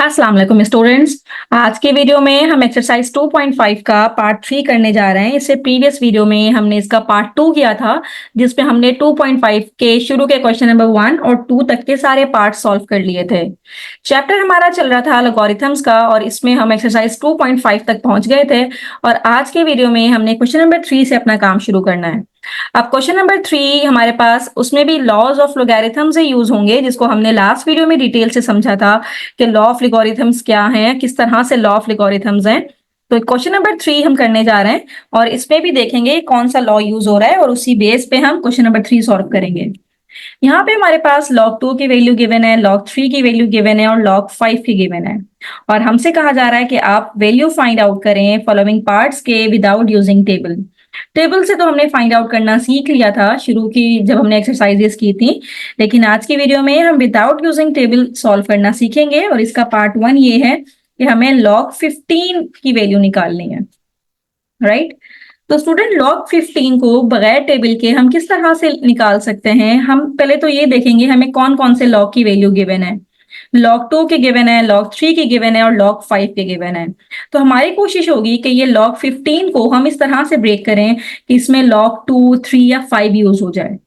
अस्सलाम वालेकुम स्टूडेंट्स। आज के वीडियो में हम एक्सरसाइज 2.5 का पार्ट 3 करने जा रहे हैं। इससे प्रीवियस वीडियो में हमने इसका पार्ट 2 किया था, जिसमें हमने 2.5 के शुरू के क्वेश्चन नंबर 1 और 2 तक के सारे पार्ट सॉल्व कर लिए थे। चैप्टर हमारा चल रहा था लॉगरिथम्स का और इसमें हम एक्सरसाइज 2.5 तक पहुंच गए थे और आज के वीडियो में हमने क्वेश्चन नंबर 3 से अपना काम शुरू करना है। अब क्वेश्चन नंबर 3 हमारे पास उसमें भी लॉज ऑफ लॉगरिथम से यूज होंगे, जिसको हमने लास्ट वीडियो में डिटेल से समझा था कि लॉ ऑफ लॉगरिथम्स क्या हैं, किस तरह से लॉ ऑफ लॉगरिथम्स हैं। तो क्वेश्चन नंबर 3 हम करने जा रहे हैं और इसमें भी देखेंगे कौन सा लॉ यूज हो रहा है और उसी बेस पे हम क्वेश्चन नंबर 3 सॉल्व करेंगे। यहाँ पे हमारे पास log 2 की वैल्यू गिवन है, log 3 की वैल्यू गिवन है और log 5 की गिवन है और हमसे कहा जा रहा है कि आप वैल्यू फाइंड आउट करें फॉलोइंग पार्ट्स के विदाउट यूजिंग टेबल। टेबल से तो हमने फाइंड आउट करना सीख लिया था शुरू की जब हमने एक्सरसाइजेस की थी, लेकिन आज की वीडियो में हम विदाउट यूजिंग टेबल सॉल्व करना सीखेंगे और इसका पार्ट 1 ये है कि हमें log 15 की वैल्यू निकालनी है, राइट। तो स्टूडेंट log 15 को बगैर टेबल के हम किस तरह से निकाल सकते हैं। हम पहले तो ये देखेंगे हमें कौन कौन से log की वैल्यू गिवन है। log 2 के गिवन है, log 3 की गिवन है और log 5 के गिवन है। तो हमारी कोशिश होगी कि ये log 15 को हम इस तरह से ब्रेक करें कि इसमें log 2, 3 या 5 यूज हो जाए,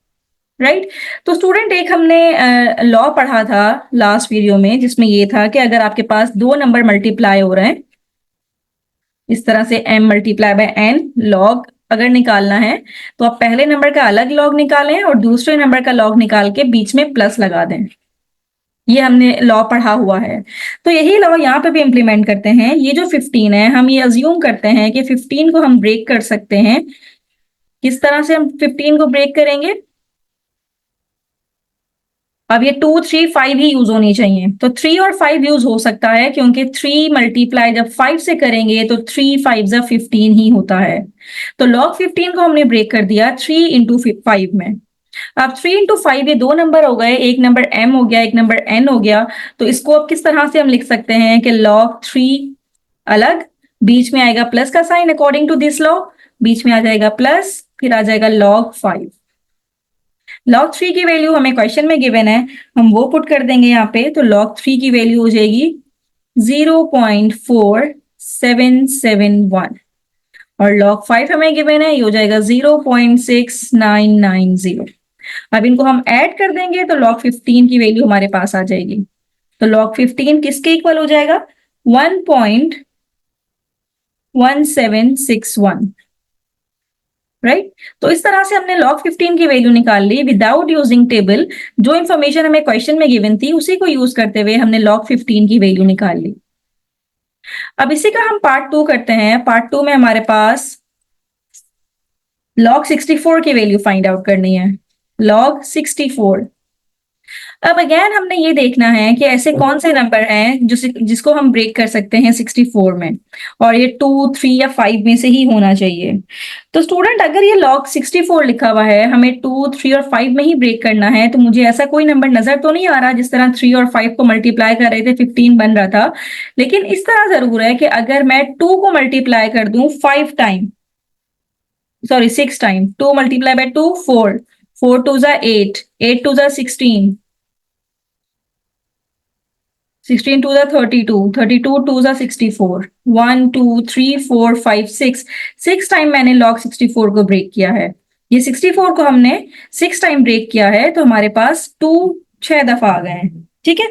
राइट। तो स्टूडेंट एक हमने लॉ पढ़ा था लास्ट वीडियो में, जिसमें ये था कि अगर आपके पास दो नंबर मल्टीप्लाई हो रहे हैं इस तरह से m multiply by n log अगर निकालना है तो आप पहले नंबर का अलग लॉग निकालें और दूसरे नंबर का लॉग निकाल के बीच में प्लस लगा दें। ये हमने लॉ पढ़ा हुआ है, तो यही लॉ यहाँ पे भी इम्प्लीमेंट करते हैं। ये जो 15 है हम ये अज्यूम करते हैं कि 15 को हम ब्रेक कर सकते हैं। किस तरह से हम 15 को ब्रेक करेंगे। अब ये 2, 3, 5 ही यूज होनी चाहिए, तो 3 और 5 यूज हो सकता है क्योंकि 3 मल्टीप्लाई जब 5 से करेंगे तो 3 5 जा 15 ही होता है। तो log 15 को हमने ब्रेक कर दिया 3 इंटू 5 में। अब 3 इंटू 5 ये दो नंबर हो गए, एक नंबर m हो गया, एक नंबर n हो गया। तो इसको अब किस तरह से हम लिख सकते हैं कि log 3 अलग, बीच में आएगा प्लस का sign according to this law, बीच में आ जाएगा प्लस, फिर आ जाएगा log 5। log 3 की वैल्यू हमें क्वेश्चन में गिवन है, हम वो पुट कर देंगे यहाँ पे। तो log 3 की वैल्यू हो जाएगी 0.4771 और log 5 हमें गिवन है, ये हो जाएगा 0.6990। अब इनको हम ऐड कर देंगे तो log 15 की वैल्यू हमारे पास आ जाएगी। तो log 15 किसके इक्वल हो जाएगा 1.1761, राइट। तो इस तरह से हमने log 15 की वैल्यू निकाल ली विदाउट यूजिंग टेबल। जो इंफॉर्मेशन हमें क्वेश्चन में गिवन थी उसी को यूज करते हुए हमने log 15 की वैल्यू निकाल ली। अब इसी का हम पार्ट 2 करते हैं। पार्ट 2 में हमारे पास log 64 की वैल्यू फाइंड आउट करनी है, log 64। अब अगेन हमने ये देखना है कि ऐसे कौन से नंबर हैं जिसको हम ब्रेक कर सकते हैं 64 में, और ये 2, 3 या 5 में से ही होना चाहिए। तो स्टूडेंट अगर ये log 64 लिखा हुआ है, हमें 2, 3 और 5 में ही ब्रेक करना है, तो मुझे ऐसा कोई नंबर नजर तो नहीं आ रहा जिस तरह 3 और 5 को मल्टीप्लाई कर रहे थे 15 बन रहा था। लेकिन इस तरह जरूर है कि अगर मैं 2 को मल्टीप्लाई कर दूं 5 time, sorry 6 time, 2 multiply by 2 4, 4 2 जा 8, 8 2 जा 16, 16 2 जा 32, 32 2 जा 64, 1 2 3 4 5 6, 6 टाइम मैंने log 64 को ब्रेक किया है। ये 64 को हमने 6 टाइम ब्रेक किया है तो हमारे पास 2 6 दफा आ गए हैं, ठीक है।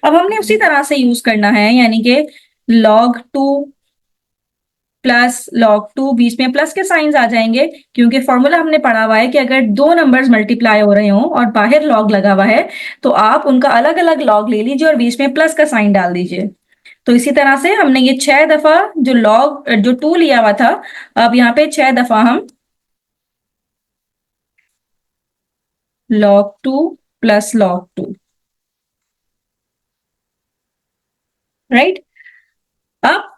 अब हमने उसी तरह से यूज करना है, यानी कि log 2 प्लस log 2, बीच में प्लस के साइंस आ जाएंगे क्योंकि फॉर्मूला हमने पढ़ा हुआ है कि अगर दो नंबर्स मल्टीप्लाई हो रहे हो और बाहर लॉग लगा हुआ है तो आप उनका अलग अलग लॉग ले लीजिए और बीच में प्लस का साइन डाल दीजिए। तो इसी तरह से हमने ये 6 दफा जो 2 लिया हुआ था, अब यहाँ पे 6 दफा हम log 2 प्लस log 2, राइट। अब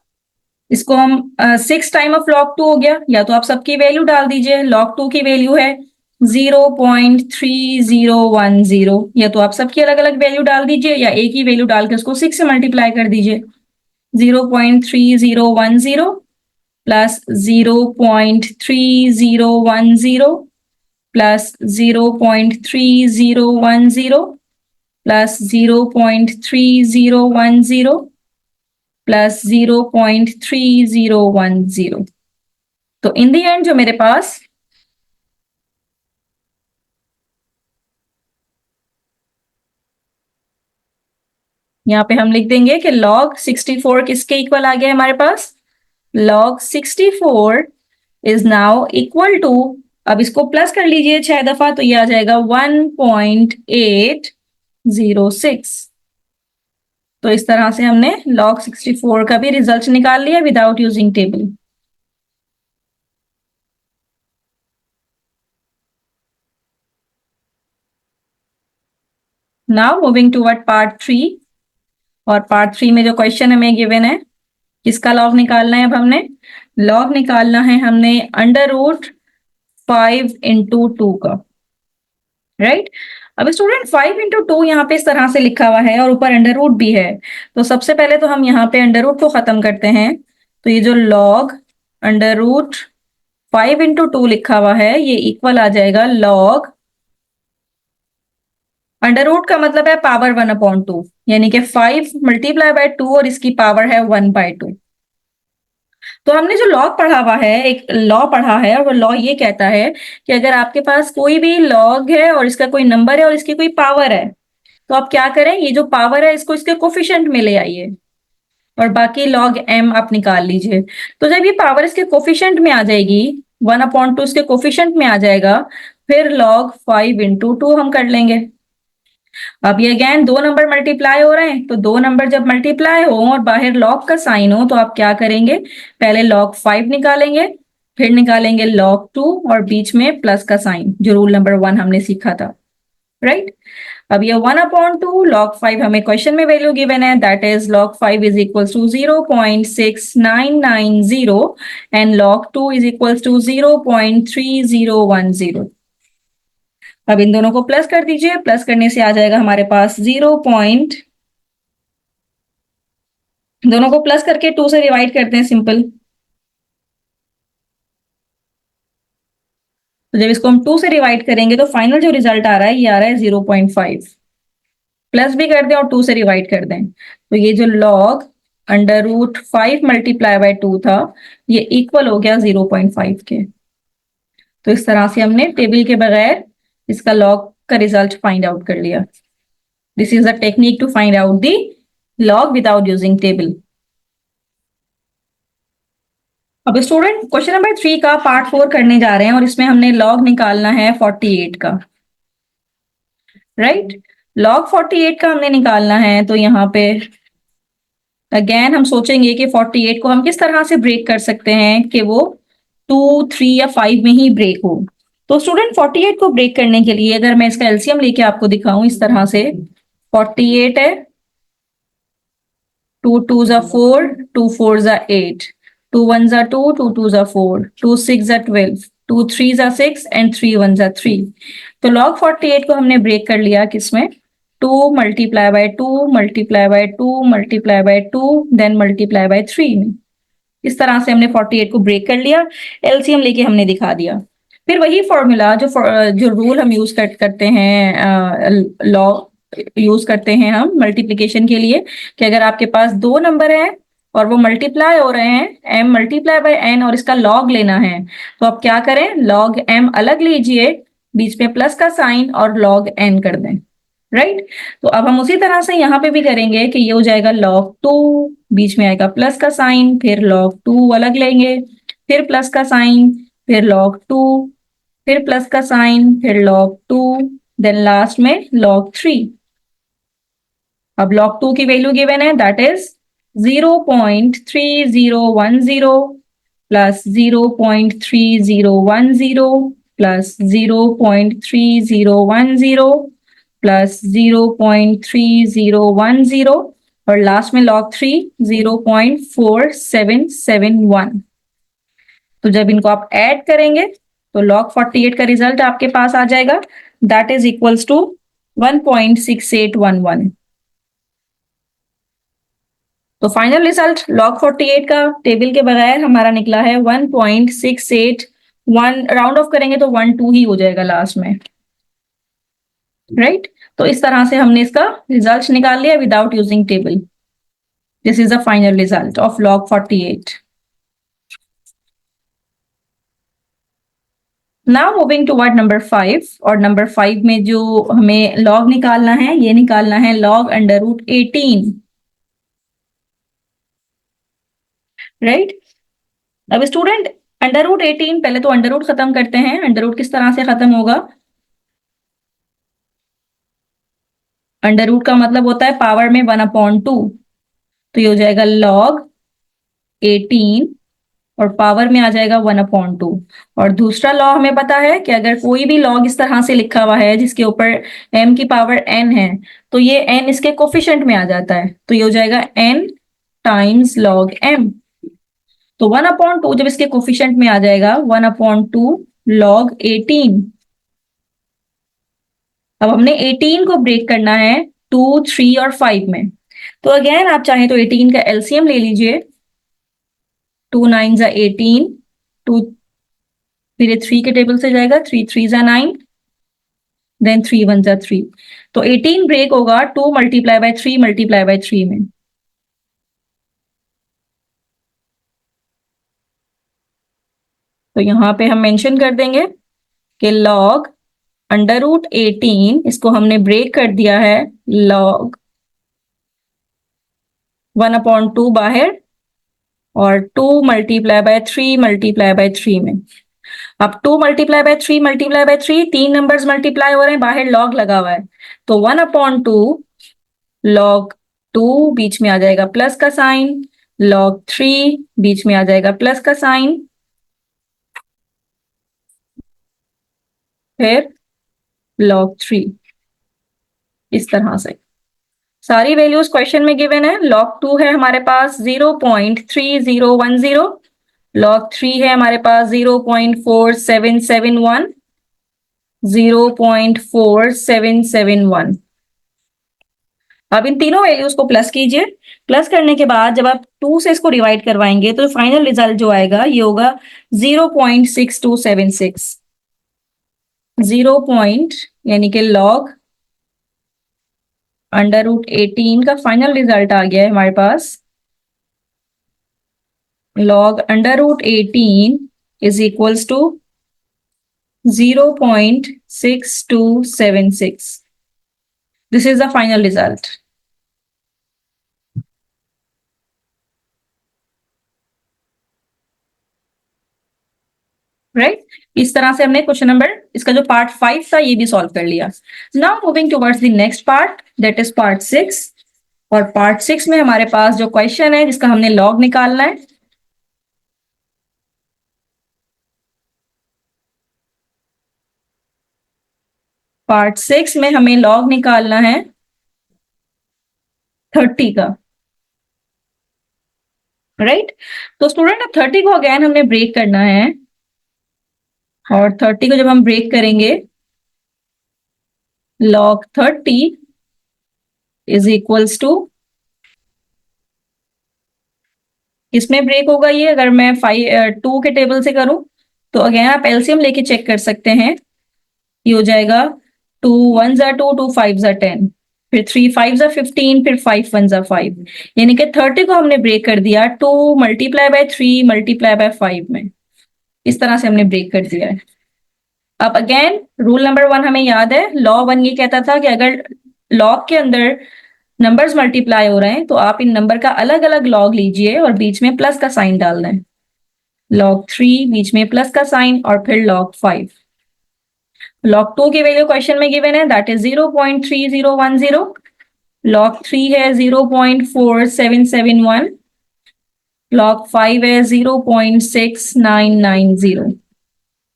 इसको हम 6 टाइम ऑफ log 2 हो गया, या तो आप सबकी वैल्यू डाल दीजिए। log 2 की वैल्यू है 0.3010, या तो आप सबकी अलग अलग वैल्यू डाल दीजिए या एक ही वैल्यू डाल के उसको 6 से मल्टीप्लाई कर दीजिए। 0.3010 प्लस 0.3010 प्लस 0.3010 प्लस 0.3010 प्लस 0.3010। तो इन दी एंड जो मेरे पास यहाँ पे हम लिख देंगे कि log 64 किसके इक्वल आ गया हमारे पास, log 64 is now equal to, अब इसको प्लस कर लीजिए 6 दफा तो ये आ जाएगा 1.806। तो इस तरह से हमने log 64 का भी रिजल्ट निकाल लिया without using table. Now moving toward part 3, और पार्ट 3 में जो क्वेश्चन हमें गिवन है किसका लॉग निकालना है, अब हमने लॉग निकालना है हमने अंडर रूट 5/2 का, राइट। अब स्टूडेंट 5/2 यहाँ पे इस तरह से लिखा हुआ है और ऊपर अंडर रूट भी है, तो सबसे पहले तो हम यहाँ पे अंडर रूट को खत्म करते हैं। तो ये जो लॉग अंडर रूट 5/2 लिखा हुआ है ये इक्वल आ जाएगा लॉग, अंडर रूट का मतलब है पावर 1/2, यानी कि 5 मल्टीप्लाई बाय 2 और इसकी पावर है 1/2। तो हमने जो लॉग पढ़ा हुआ है, एक लॉ पढ़ा है, और वो लॉ ये कहता है कि अगर आपके पास कोई भी लॉग है और इसका कोई नंबर है और इसकी कोई पावर है, तो आप क्या करें, ये जो पावर है इसको इसके कोफिशिएंट में ले आइए और बाकी लॉग एम आप निकाल लीजिए। तो जब ये पावर इसके कोफिशिएंट में आ जाएगी, 1/2 इसके कोफिशिएंट में आ जाएगा, फिर लॉग 5/2 हम कर लेंगे। अब ये अगेन दो नंबर मल्टीप्लाई हो रहे हैं, तो दो नंबर जब मल्टीप्लाई हो और बाहर लॉग का साइन हो तो आप क्या करेंगे, पहले log 5 निकालेंगे, फिर निकालेंगे log 2 और बीच में प्लस का साइन, जो रूल नंबर 1 हमने सीखा था, राइट। अब ये 1/2 log 5 हमें क्वेश्चन में वैल्यू गिवन है, that is log 5 is equal to 0.6990 and log 2 is equal to 0.3010। अब इन दोनों को प्लस कर दीजिए, प्लस करने से आ जाएगा हमारे पास दोनों को प्लस करके 2 से डिवाइड करते हैं सिंपल। तो जब इसको हम 2 से डिवाइड करेंगे तो फाइनल जो रिजल्ट आ रहा है ये आ रहा है 0.5। प्लस भी कर दें और 2 से डिवाइड कर दें, तो ये जो log under root 5 multiply by 2 था ये इक्वल हो गया 0.5 के। तो इस तरह से हमने टेबल के बगैर इसका लॉग का रिजल्ट फाइंड आउट कर लिया। This is the technique to find out the log without using table. अब स्टूडेंट क्वेश्चन नंबर 3 का पार्ट 4 करने जा रहे हैं और इसमें हमने लॉग निकालना है 48 का, राइट। लॉग 48 का हमने निकालना है, तो यहाँ पे अगेन हम सोचेंगे कि 48 को हम किस तरह से ब्रेक कर सकते हैं कि वो 2, 3 या 5 में ही ब्रेक हो। तो स्टूडेंट 48 को ब्रेक करने के लिए अगर मैं इसका एलसीएम लेके आपको दिखाऊं इस तरह से, 48 है, 2 2s are 4, 2 4s are 8, 2 1s are 2, 2 2s are 4, 2 6 are 12, 2 3s are 6 and 3 1s are 3। तो log 48 को हमने ब्रेक कर लिया किसमें, 2 multiply by 2 multiply by 2 multiply by 2 then multiply by 3 में। इस तरह से हमने 48 को ब्रेक कर लिया, एलसीएम लेके हमने दिखा दिया। फिर वही फॉर्मूला जो रूल हम यूज करते हैं, लॉ यूज करते हैं हम मल्टीप्लिकेशन के लिए, कि अगर आपके पास दो नंबर हैं और वो मल्टीप्लाई हो रहे हैं m मल्टीप्लाई बाय n और इसका लॉग लेना है, तो आप क्या करें, लॉग m अलग लीजिए, बीच में प्लस का साइन और लॉग n कर दें, राइट। तो अब हम उसी तरह से यहाँ पे भी करेंगे कि ये हो जाएगा log 2, बीच में आएगा प्लस का साइन, फिर log 2 अलग लेंगे, फिर प्लस का साइन, फिर log 2, फिर प्लस का साइन, फिर log 2, देन लास्ट में log 3। अब log 2 की वैल्यू गिवन है, that is 0.3010 plus 0.3010 plus 0.3010 plus 0.3010 और लास्ट में log 3 0.4771। तो जब इनको आप ऐड करेंगे तो log 48 का रिजल्ट आपके पास आ जाएगा, दैट इज इक्वल्स टू 1.6811। तो फाइनल रिजल्ट log 48 का टेबल के बगैर हमारा निकला है 1.681, राउंड ऑफ करेंगे तो 12 ही हो जाएगा लास्ट में, राइट। तो इस तरह से हमने इसका रिजल्ट निकाल लिया without using table. This is the final result of log 48. Now moving toward number 5, और number 5 में जो हमें log निकालना है, ये निकालना है log under root 18, right? अब स्टूडेंट अंडर रूट 18, पहले तो अंडर रूट खत्म करते हैं। अंडर रूट किस तरह से खत्म होगा? अंडर रूट का मतलब होता है पावर में 1/2, तो ये हो जाएगा log 18 और पावर में आ जाएगा 1/2। और दूसरा लॉ हमें पता है कि अगर कोई भी लॉग इस तरह से लिखा हुआ है जिसके ऊपर m की पावर n है, तो ये n इसके कोफिशिएंट में आ जाता है, तो ये हो जाएगा n टाइम्स log m। तो 1/2 जब इसके कोफिशिएंट में आ जाएगा 1/2 log 18। अब हमने 18 को ब्रेक करना है 2, 3 और 5 में। तो अगेन आप चाहें तो 18 का एलसीएम ले लीजिए। 2 9 जा 18, 2 फिर ये 3 के टेबल से जाएगा, 3 3 जा 9, देन 3 1 जा 3। तो 18 ब्रेक होगा 2 मल्टीप्लाई बाय 3 मल्टीप्लाई बाय 3 में। तो यहां पे हम मेंशन कर देंगे कि log अंडर रूट 18, इसको हमने ब्रेक कर दिया है log 1/2 बाहर और 2 मल्टीप्लाई बाय 3 मल्टीप्लाई बाय 3 में। अब 2 multiply by 3 multiply by 3, 3 numbers multiply हो रहे हैं, बाहर log लगा हुआ है, तो 1/2 log 2 बीच में आ जाएगा प्लस का साइन, log 3 बीच में आ जाएगा प्लस का साइन, फिर log 3। इस तरह से सारी वैल्यूज क्वेश्चन में गिवन है। log 2 है हमारे पास 0.3010, log 3 है हमारे पास 0.4771, 0.4771। अब इन तीनों वैल्यूज को प्लस कीजिए। प्लस करने के बाद जब आप 2 से इसको डिवाइड करवाएंगे तो फाइनल रिजल्ट जो आएगा ये होगा 0.6276। 0 पॉइंट यानी कि log अंडर रूट 18 का फाइनल रिजल्ट आ गया है हमारे पास। log under root 18 is equals to 0.6276। This is the final result, right? इस तरह से हमने क्वेश्चन नंबर, इसका जो पार्ट 5 था ये भी सॉल्व कर लिया। Now moving towards the next part, that is part 6। और पार्ट 6 में हमारे पास जो क्वेश्चन है जिसका हमने लॉग निकालना है, पार्ट 6 में हमें लॉग निकालना है 30 का, राइट? तो स्टूडेंट अब 30 को अगेन हमने ब्रेक करना है, और 30 को जब हम ब्रेक करेंगे log 30 इज इक्वल्स टू, किसमें ब्रेक होगा ये? अगर मैं 2 के टेबल से करूं तो अगेन आप एलसीएम लेके चेक कर सकते हैं। ये हो जाएगा 2 1 जा 2, 2 5 जा 10, फिर 3 5 जा 15, फिर 5 1 जा 5। यानी कि 30 को हमने ब्रेक कर दिया 2 मल्टीप्लाई बाय 3 मल्टीप्लाई बाय 5 में। इस तरह से हमने ब्रेक कर दिया है। अब अगेन रूल नंबर 1 हमें याद है, लॉ 1 ये कहता था कि अगर लॉग के अंदर नंबर्स मल्टीप्लाई हो रहे हैं तो आप इन नंबर का अलग अलग लॉग लीजिए और बीच में प्लस का साइन डाल दें। log 3 बीच में प्लस का साइन और फिर log 5। log 2 की वैल्यू क्वेश्चन में गिवन है, दैट इज 0.3010, log 3 है 0.4771, log 5 है 0.6990।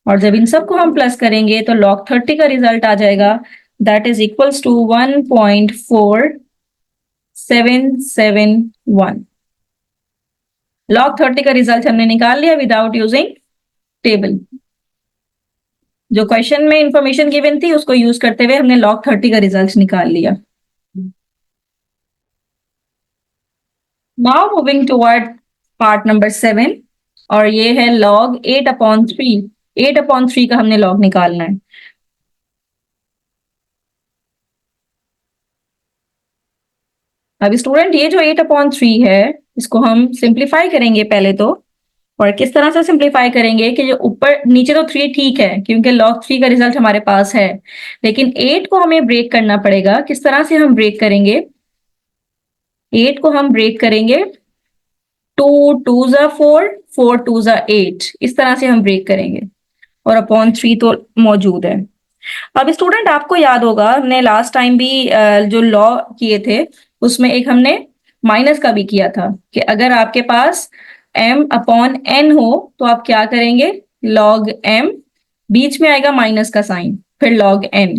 और जब इन सबको हम प्लस करेंगे तो log 30 का रिजल्ट आ जाएगा, that is equals to 1.4771। log 30 का रिजल्ट हमने निकाल लिया विदाउट यूजिंग टेबल। जो क्वेश्चन में इंफॉर्मेशन गिवन थी उसको यूज करते हुए हमने log 30 का रिजल्ट निकाल लिया। Now moving toward part number 7, और ये है log 8/3। 8/3 का हमने log निकालना है। अब स्टूडेंट ये जो 8/3 है इसको हम सिंप्लीफाई करेंगे पहले तो। और किस तरह से सिंप्लीफाई करेंगे कि जो ऊपर नीचे तो 3 ठीक है क्योंकि log 3 का रिजल्ट हमारे पास है, लेकिन 8 को हमें ब्रेक करना पड़ेगा। किस तरह से हम ब्रेक करेंगे? 8 को हम ब्रेक करेंगे 2 2 जा 4, 4 2 जा 8, इस तरह से हम ब्रेक करेंगे और अपॉन 3 तो मौजूद है। अब स्टूडेंट आपको याद होगा हमने लास्ट टाइम भी जो लॉ किए थे उसमें एक हमने माइनस का भी किया था कि अगर आपके पास m/n हो तो आप क्या करेंगे? log m, बीच में आएगा माइनस का साइन, फिर log n,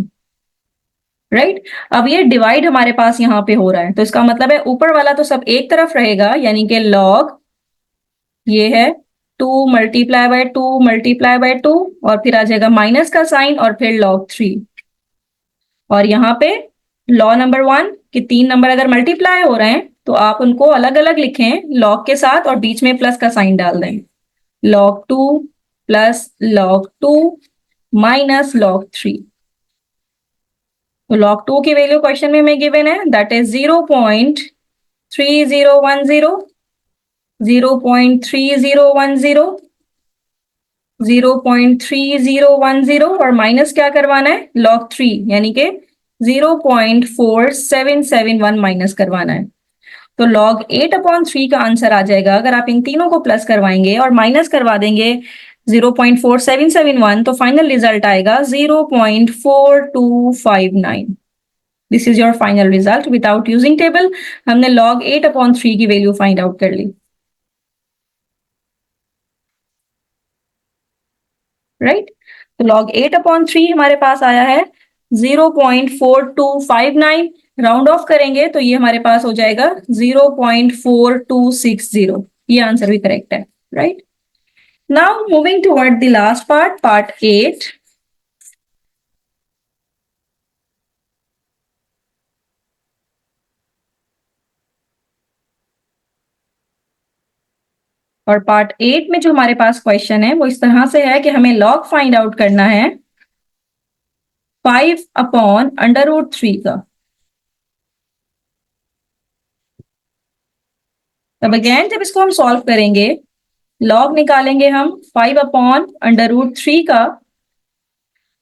राइट। अब ये डिवाइड हमारे पास यहाँ पे हो रहा है तो इसका मतलब है ऊपर वाला तो सब एक तरफ रहेगा, यानी कि log ये है 2 मल्टीप्लाई बाय 2 मल्टीप्लाई बाय 2 और फिर आ जाएगा माइनस का साइन और फिर log 3। और यहाँ पे लॉ नंबर 1 कि 3 नंबर अगर मल्टीप्लाई हो रहे हैं तो आप उनको अलग अलग लिखें लॉग के साथ और बीच में प्लस का साइन डाल दें। log 2 plus log 2 minus log 3। तो log 2 की वैल्यू क्वेश्चन में हमें गिवन है, दैट इज 0.3010, 0.3010, 0.3010 और माइनस क्या करवाना है? log 3 यानी कि 0.4771 माइनस करवाना है। तो log 8/3 का आंसर आ जाएगा अगर आप इन तीनों को प्लस करवाएंगे और माइनस करवा देंगे 0.4771 तो फाइनल रिजल्ट आएगा 0.4259। This is your final result without using table. हमने log 8/3 की वैल्यू फाइंड आउट कर ली, राइट। तो log 8/3 हमारे पास आया है 0.4259। राउंड ऑफ करेंगे तो ये हमारे पास हो जाएगा 0.4260। ये आंसर भी करेक्ट है, right. Now moving toward the last part, part 8। और पार्ट 8 में जो हमारे पास क्वेश्चन है वो इस तरह से है कि हमें log फाइंड आउट करना है 5/√3 का। तब अगेन जब इसको हम सॉल्व करेंगे log निकालेंगे हम 5/√3 का।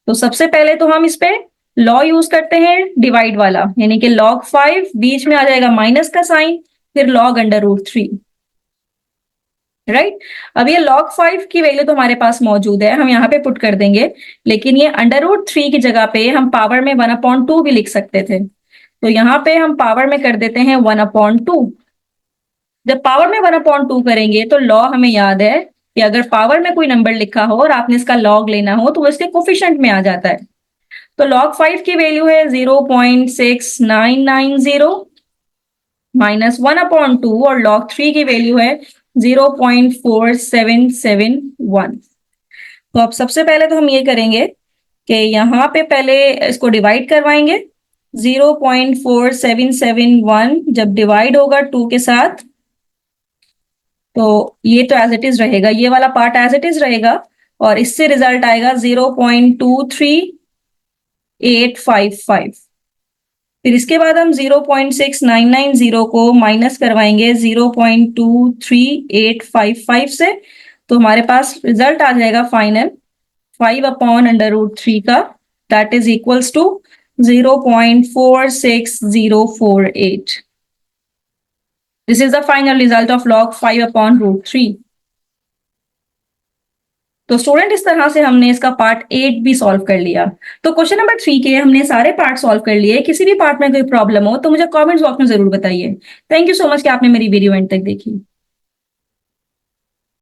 तो सबसे पहले तो हम इस पे लॉ यूज करते हैं डिवाइड वाला, यानी कि log 5 बीच में आ जाएगा माइनस का साइन फिर log√3, राइट। अब ये log 5 की वैल्यू तो हमारे पास मौजूद है, हम यहाँ पे पुट कर देंगे, लेकिन ये √3 की जगह पे हम पावर में 1/2 भी लिख सकते थे। तो यहाँ पे हम पावर में कर देते हैं 1/2। जब पावर में 1/2 करेंगे तो लॉ हमें याद है कि अगर पावर में कोई नंबर लिखा हो और आपने इसका लॉग लेना हो तो वो इसके कोफिशिएंट में आ जाता है। तो log 5 की वैल्यू है 0.6990 माइनस 1/2 और log 3 की वैल्यू है 0.4771। तो अब सबसे पहले तो हम ये करेंगे कि यहाँ पे पहले इसको डिवाइड करवाएंगे। 0.4771 जब डिवाइड होगा 2 के साथ तो ये तो एज इट इज रहेगा, ये वाला पार्ट एज इट इज रहेगा और इससे रिजल्ट आएगा 0.23855। फिर इसके बाद हम 0.6990 को माइनस करवाएंगे 0.23855 से, तो हमारे पास रिजल्ट आ जाएगा फाइनल 5/√3 का, that is equals to 0.46048। This is the final result of log 5/√3। तो स्टूडेंट इस तरह से हमने इसका पार्ट 8 भी सॉल्व कर लिया। तो क्वेश्चन नंबर 3 के हमने सारे पार्ट सॉल्व कर लिए। किसी भी पार्ट में कोई प्रॉब्लम हो तो मुझे कमेंट्स बॉक्स में जरूर बताइए। थैंक यू सो मच कि आपने मेरी वीडियो एंड तक देखी।